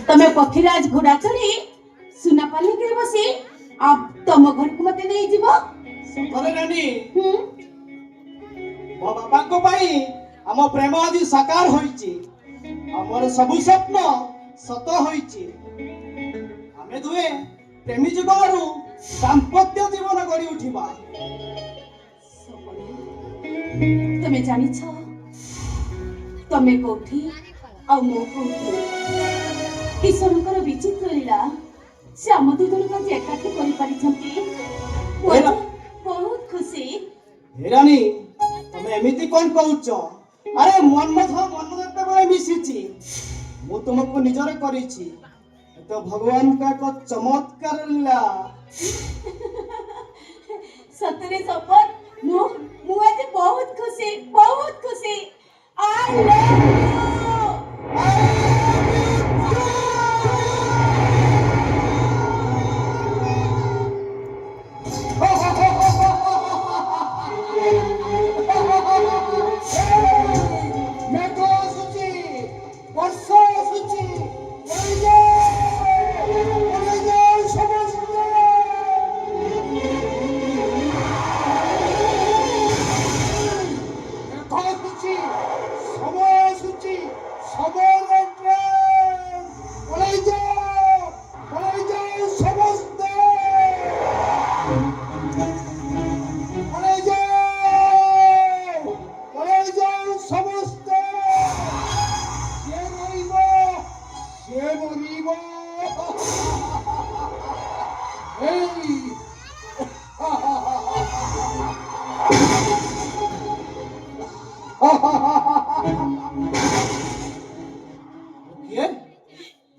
तमे पखीराज घोड़ा चढ़ी सुना पालिकी बसी अब तुम घर को मते नहीं जीवो सतरे नानी मो बापा को पाई हम प्रेम आदि साकार होईची हमर सब स्वप्न सत होईची हमें दुए प्रेमी जीवनरू दाम्पत्य जीवन गढ़ी उठिबा तमे जानी छ तमे कोठी आ मो कोठी ईश्वरकर विचित्र लीला से आम दुजन को एकाठी करि परिछंती बहुत खुशी हेरानी तमे एमिति कोन कहउछ अरे मन देखते बळे मिसिची मु तुमको निजरे करिछि तो भगवान का एक चमत्कार लीला सतरे सपर मु आज बहुत खुशी आई लव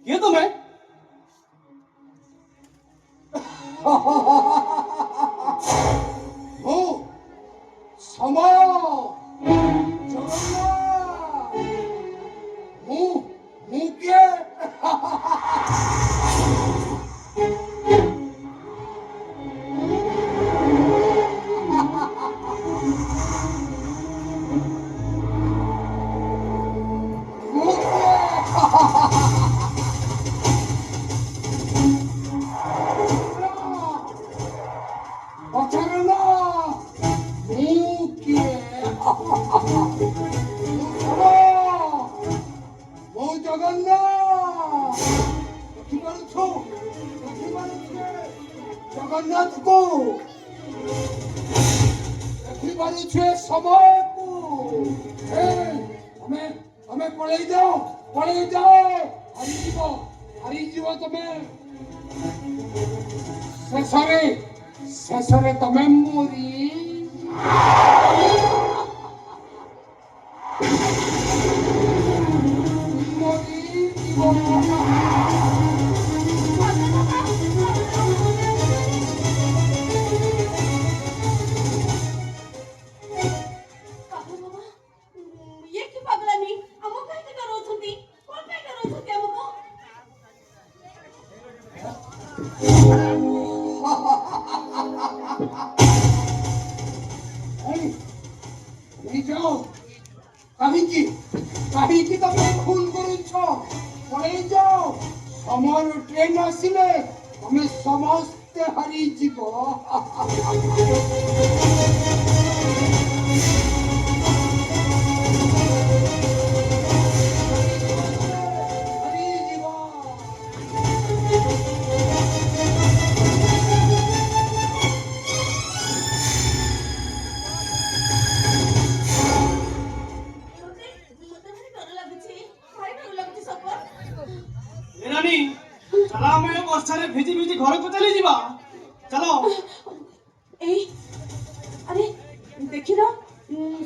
ये तो मैं हो समय जगन्नाथ मुके जगन्नाथ को समय को हमें पड़े जाओ हरी जीव तुम्हें शेषरे तुम्हें मोरी कहीं तमे खून करुछ पड़े जाओ समय ट्रेन आसिले तमे समस्ते हरी जीव चला मैं वर्षा रे भिजी भिजी घर को चली जीवा चलो ए अरे देखिरो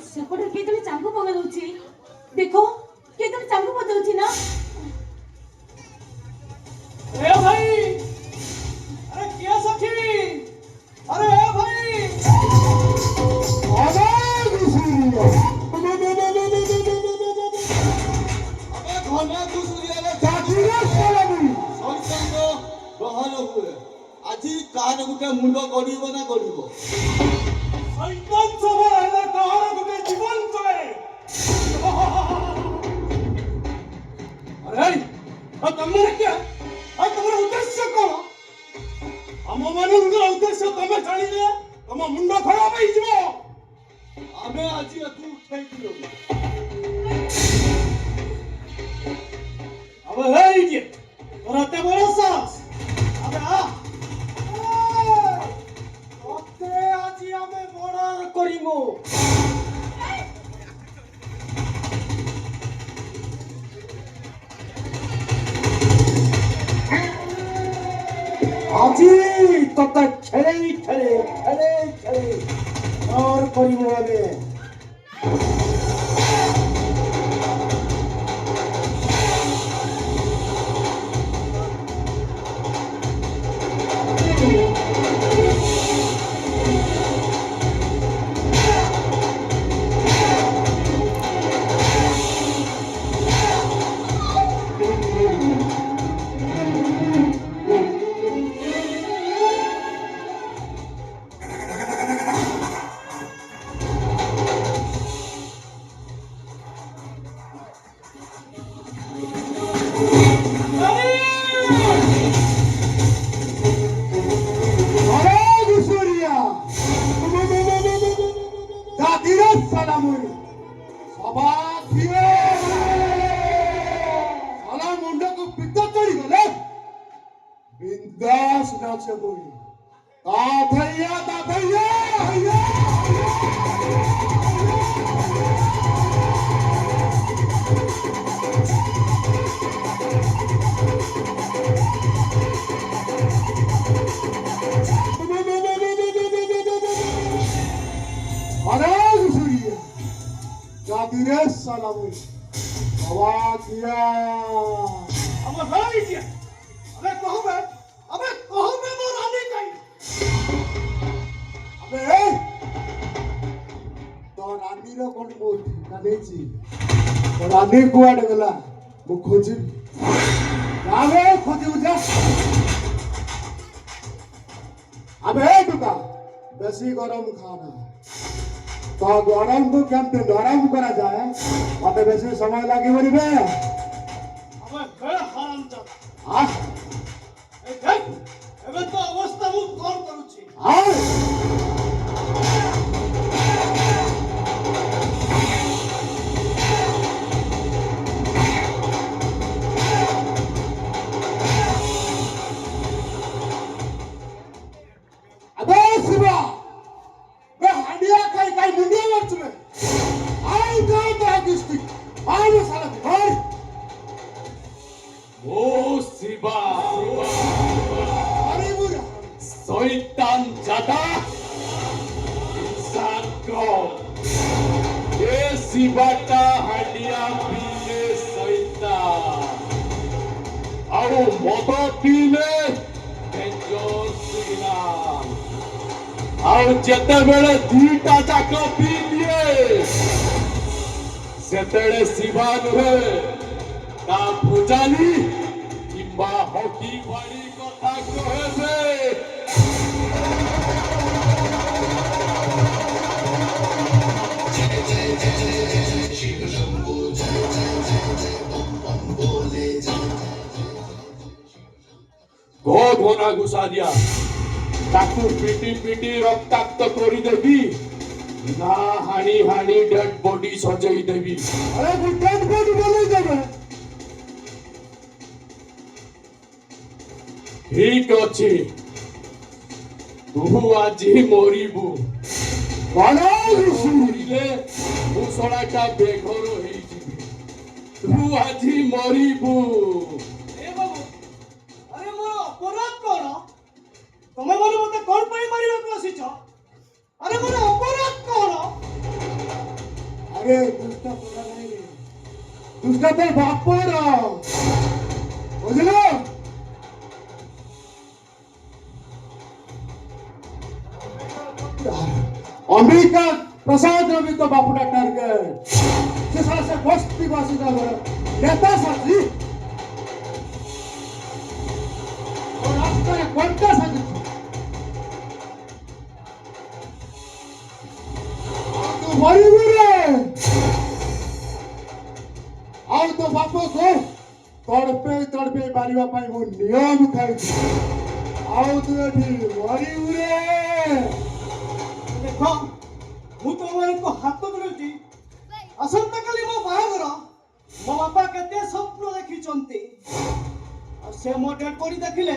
सेपटे के तले चांगू पगा दउची देखो के तले चांगू पगा दउची ना ए भाई अरे क्या सखी अरे ए भाई अबे घना दूसरी वाला चाचीरा सलामी संसंग ग्रहण हुए আজি কান গুটে মুন্ড গড়িব না গড়িব শয়তান সভা হলে কাহার গুটে জীবন চলে আরে ତମର କିଏ ତମର ଉଦ୍ଦେଶ୍ୟ କଣ ଆମ ମାନଙ୍କର ଉଦ୍ଦେଶ୍ୟ ତମେ ଜାଣିଲେ ତମ ମୁଣ୍ଡ ଖରାପ ହେଇଯିବ ଆମେ ଆଜି ଏଠୁ ଉଠେଇଥିଲୁ ଆବେ ହେଇଛି ତୋର ଏତେ ବଡ ସାହସ ଆବେ ତତେ ଆଜି ଆମେ ମର୍ଡର କରିମୁ আজি ততে খেলেই খেলে আর করিব আমি बिंदास नाचे बोली ताथैया महाराज सूर्य जादूरे सलाम आवाज दिया अब भाई जी अबे कहो मैं मोर आने काई अबे तो रानी रो कोन बोल कानेची तो रानी कुआड गला मु खोजी रावे खोजी जा अबे दुका बेसी गरम खाना तो गरम को केमते नरम करा जाए मते बेसी समय लागि बनी बे अबे बे हराम जा आ ଏବେ ତ ଅବସ୍ଥା ମୁଁ କଣ କରୁଛି अबे शिवा बे हांडिया काय मुंडिया मारଛୁ बे आई काय बागिस्ती आई साला भाई ओ शिवा শয়তান জাদা ইনসান কো এ শিবাটা হাঁডিয়া পিলে শয়তান ଆଉ ମଦ ପିଇଲେ ଡେଞ୍ଜର ସିଗ୍ନାଲ ଆଉ ଯେତେବେଳେ ଦୁଇଟା ଯାକ ପିଇଦିଏ ସେତେବେଳେ ଶିବା ନୁହେଁ ତା ପୂଜାରୀ କିମ୍ବା ହକି ବାଡ଼ି କଥା କହେ ସେ घोना घुसा दिया ताकू पिटी रक्ताक्त करी देवी ना हानी डेड बॉडी सजाई देवी अरे डेड बॉडी बोले देबे ठीक अच्छी तू आज मरबू मरिले मुसलाटा बेघर तू आज मरबू ତମେ ମାନେ ମତେ କଣ ପାଇଁ ମାରିବାକୁ ଆସିଛ ଆରେ ମୋର ଅପରାଧ କଣ ଆରେ ଦୁଷ୍ଟ ପୁରା ନାହିଁ ରେ ଦୁଷ୍ଟ ତ ବାପର ବୁଝିଲ अमेरिका प्रसाद रवि तो बापुटा टार्गेट से साला से बस्ती बासी का नेता साथी और रास्ता में क्वांटा साथी तो मरी रे आओ तो बापो को तड़पे पारिबा पाई मो नियम खाइछि आउ तू एठी मरिबु रे ଦେଖ ମୁଁ ତମମାନଙ୍କୁ ହାତ ଧରୁଛି ଆସନ୍ତାକାଲି ମୋ ବାହାଘର ମୋ ବାପା କେତେ ସ୍ୱପ୍ନ ଦେଖିଛନ୍ତି ଆଉ ସେ ମୋ ଡେଡ୍ ବଡି ଦେଖିଲେ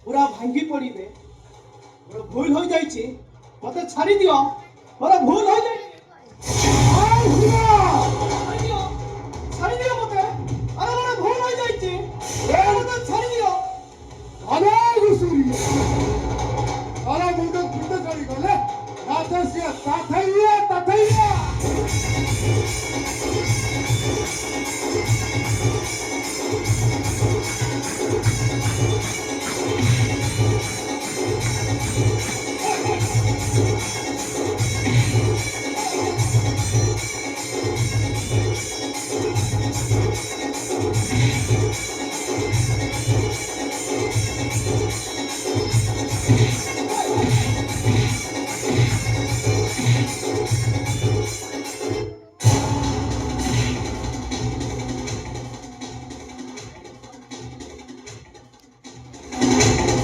ପୁରା ଭାଙ୍ଗି ପଡ଼ିବେ ମୋର ଭୁଲ ହୋଇଯାଇଛି ମତେ ଛାଡ଼ି ଦିଅ ମୋର ଭୁଲ ହୋଇଯାଇଛି